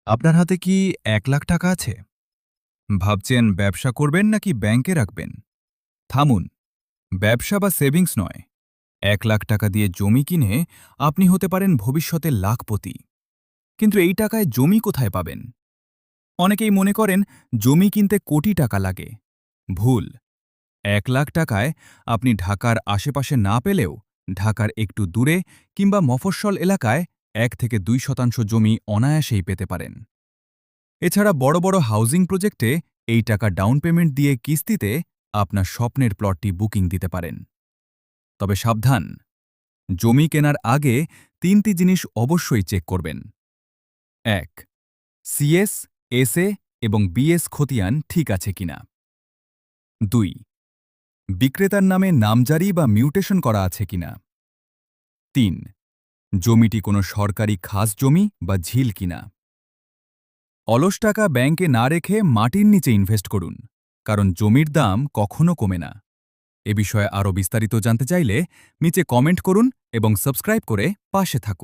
আপনার হাতে কি ১,০০,০০০ টাকা আছে? ভাবছেন ব্যবসা করবেন নাকি ব্যাংকে রাখবেন? থামুন, ব্যবসা বা সেভিংস নয়। ১,০০,০০০ টাকা দিয়ে জমি কিনে আপনি হতে পারেন ভবিষ্যতের লাখপতি। কিন্তু এই টাকায় জমি কোথায় পাবেন? অনেকেই মনে করেন জমি কিনতে কোটি টাকা লাগে। ভুল। ১,০০,০০০ টাকায় আপনি ঢাকার আশেপাশে না পেলেও ঢাকার একটু দূরে কিংবা মফস্বল এলাকায় ১ থেকে ২% জমি অনায়াসেই পেতে পারেন। এছাড়া বড় বড় হাউজিং প্রজেক্টে এই টাকা ডাউন পেমেন্ট দিয়ে কিস্তিতে আপনার স্বপ্নের প্লটটি বুকিং দিতে পারেন। তবে সাবধান, জমি কেনার আগে ৩টি জিনিস অবশ্যই চেক করবেন। ১. সিএস, এসএ এবং বিএস খতিয়ান ঠিক আছে কিনা। ২. বিক্রেতার নামে নামজারি বা মিউটেশন করা আছে কিনা। ৩. জমিটি কোনো সরকারি খাস জমি বা ঝিল কিনা। অলস টাকা ব্যাংকে না রেখে মাটির নিচে ইনভেস্ট করুন, কারণ জমির দাম কখনো কমে না। এ বিষয়ে আরও বিস্তারিত জানতে চাইলে নিচে কমেন্ট করুন এবং সাবস্ক্রাইব করে পাশে থাকুন।